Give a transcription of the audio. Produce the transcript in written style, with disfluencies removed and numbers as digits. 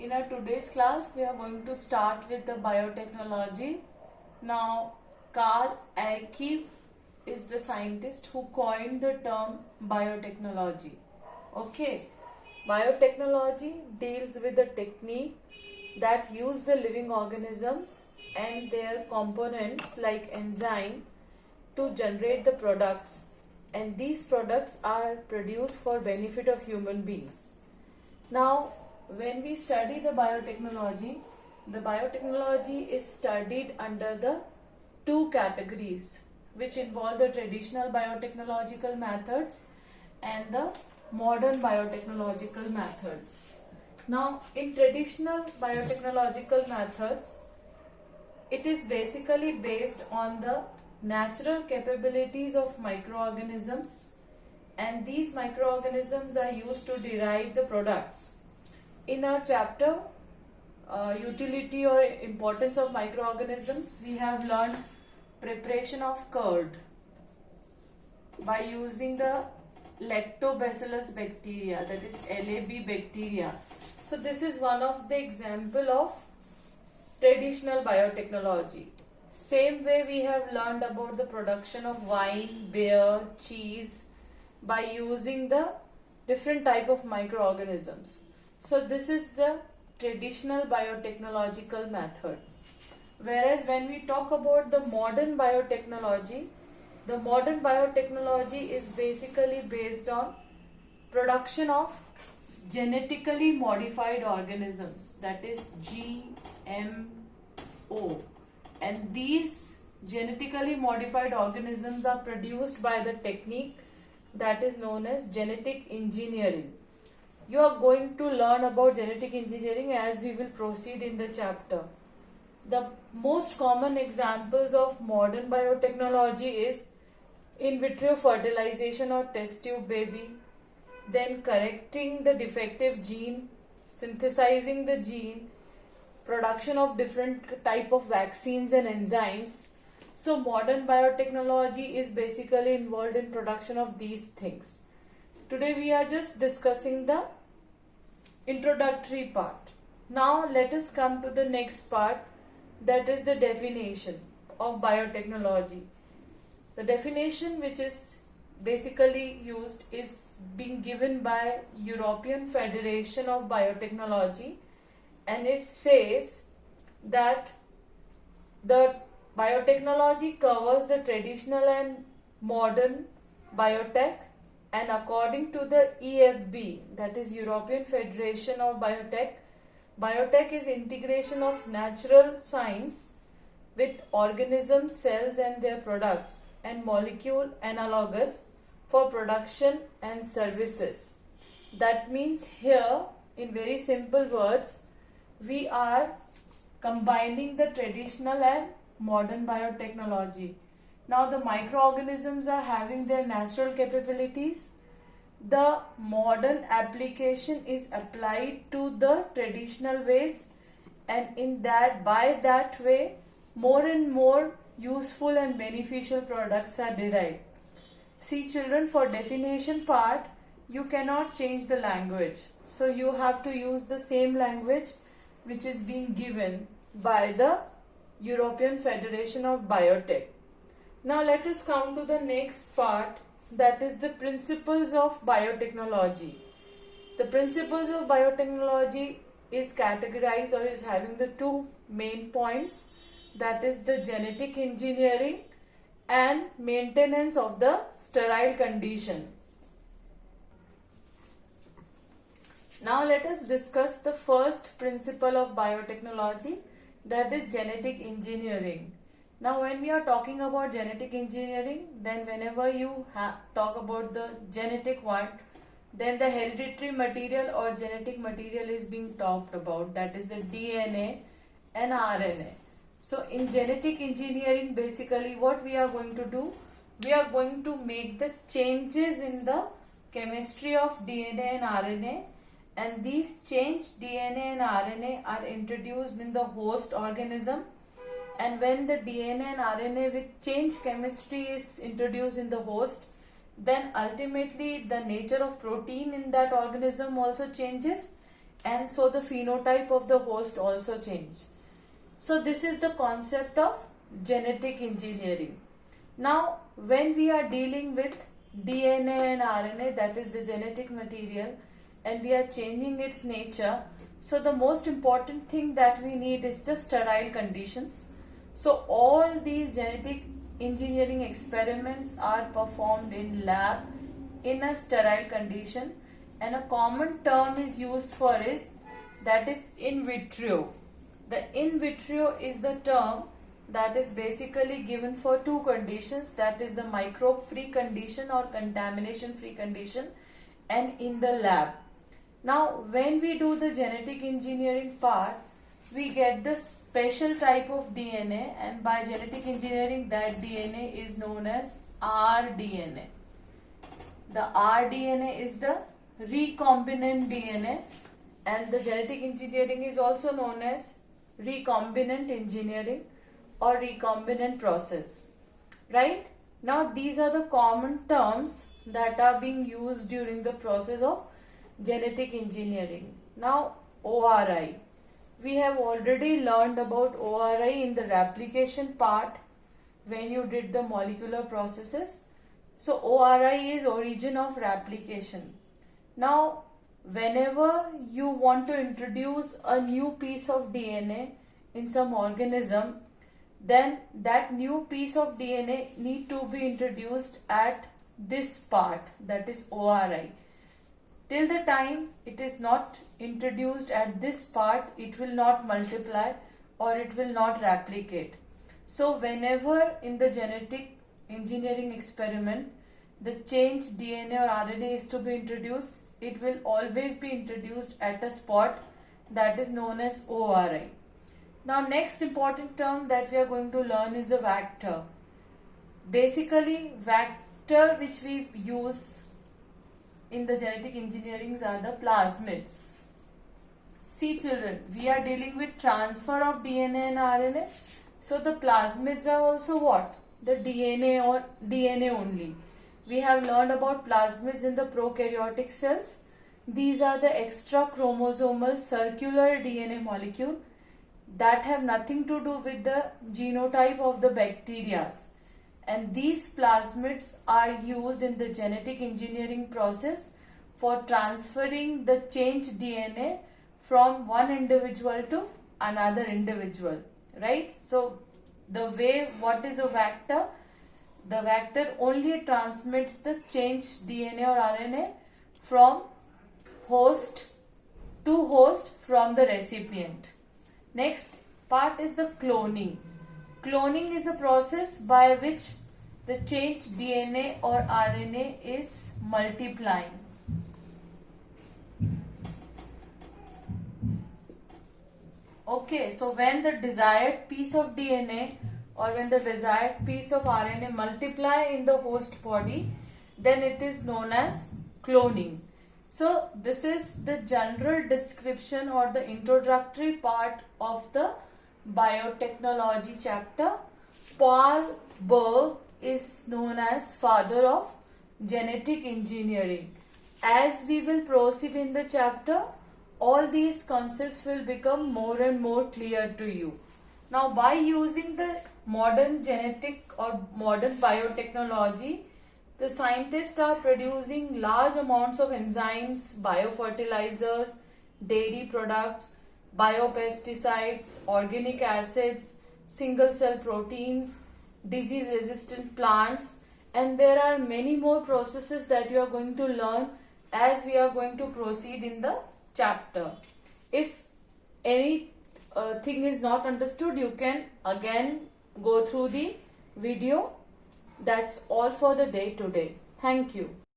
In our today's class, we are going to start with the biotechnology. Now, Carl Ecke is the scientist who coined the term biotechnology. Okay, biotechnology deals with the technique that use the living organisms and their components like enzyme to generate the products, and these products are produced for benefit of human beings. Now, when we study the biotechnology is studied under the two categories, which involve the traditional biotechnological methods and the modern biotechnological methods. Now, in traditional biotechnological methods, it is basically based on the natural capabilities of microorganisms, and these microorganisms are used to derive the products. In our chapter utility or importance of microorganisms, we have learned preparation of curd by using the lactobacillus bacteria, that is LAB bacteria. So this is one of the example of traditional biotechnology. Same way we have learned about the production of wine, beer, cheese by using the different type of microorganisms. So this is the traditional biotechnological method. Whereas when we talk about the modern biotechnology is basically based on production of genetically modified organisms, that is GMO. And these genetically modified organisms are produced by the technique that is known as genetic engineering. You are going to learn about genetic engineering as we will proceed in the chapter. The most common examples of modern biotechnology is in vitro fertilization or test tube baby, then correcting the defective gene, synthesizing the gene, production of different type of vaccines and enzymes. So modern biotechnology is basically involved in production of these things. Today we are just discussing the introductory part. Now let us come to the next part, that is the definition of biotechnology. The definition which is basically used is being given by European Federation of Biotechnology, and it says that the biotechnology covers the traditional and modern biotech, and according to the EFB, that is European Federation of Biotech, biotech is integration of natural science with organisms, cells and their products, and molecule analogous for production and services. That means here, in very simple words, we are combining the traditional and modern biotechnology. Now the microorganisms are having their natural capabilities. The modern application is applied to the traditional ways, and by that way more and more useful and beneficial products are derived. See children, for definition part you cannot change the language, so you have to use the same language which is being given by the European Federation of Biotech. Now let us come to the next part, that is the principles of biotechnology. The principles of biotechnology is categorized or is having the two main points, that is the genetic engineering and maintenance of the sterile condition. Now let us discuss the first principle of biotechnology, that is genetic engineering. Now when we are talking about genetic engineering, then whenever you talk about the genetic one, then the hereditary material or genetic material is being talked about, that is the DNA and RNA. So in genetic engineering, basically what we are going to do, we are going to make the changes in the chemistry of DNA and RNA, and these changed DNA and RNA are introduced in the host organism. And when the DNA and RNA with changed chemistry is introduced in the host, then ultimately the nature of protein in that organism also changes, and so the phenotype of the host also change. So this is the concept of genetic engineering. Now when we are dealing with DNA and RNA, that is the genetic material, and we are changing its nature, so the most important thing that we need is the sterile conditions. So all these genetic engineering experiments are performed in lab in a sterile condition, and a common term is used for it, that is in vitro. The in vitro is the term that is basically given for two conditions, that is the microbe free condition or contamination free condition, and in the lab. Now when we do the genetic engineering part, we get the special type of DNA, and by genetic engineering that DNA is known as rDNA. The rDNA is the recombinant DNA, and the genetic engineering is also known as recombinant engineering or recombinant process. Right? Now these are the common terms that are being used during the process of genetic engineering. Now ORI. We have already learned about ORI in the replication part when you did the molecular processes. So ORI is origin of replication. Now whenever you want to introduce a new piece of DNA in some organism, then that new piece of DNA need to be introduced at this part, that is ORI. Till the time it is not introduced at this part, it will not multiply or it will not replicate. So whenever in the genetic engineering experiment the changed DNA or RNA is to be introduced, it will always be introduced at a spot that is known as ORI. Now next important term that we are going to learn is a vector. Basically vector which we use in the genetic engineering are the plasmids. See children, we are dealing with transfer of DNA and RNA. So the plasmids are also what? The DNA or DNA only. We have learned about plasmids in the prokaryotic cells. These are the extra chromosomal circular DNA molecule that have nothing to do with the genotype of the bacteria. And these plasmids are used in the genetic engineering process for transferring the changed DNA from one individual to another individual, right? So the way, what is a vector? The vector only transmits the changed DNA or RNA from host to host from the recipient. Next part is the cloning. Cloning is a process by which the changed DNA or RNA is multiplying. Okay, so when the desired piece of DNA or when the desired piece of RNA multiply in the host body, then it is known as cloning. So this is the general description or the introductory part of the biotechnology chapter. Paul Berg is known as father of genetic engineering. As we will proceed in the chapter, all these concepts will become more and more clear to you. Now by using the modern genetic or modern biotechnology, the scientists are producing large amounts of enzymes, biofertilizers, dairy products, biopesticides, organic acids, single cell proteins, disease resistant plants, and there are many more processes that you are going to learn as we are going to proceed in the chapter. If any thing is not understood, you can again go through the video. That's all for the day today. Thank you.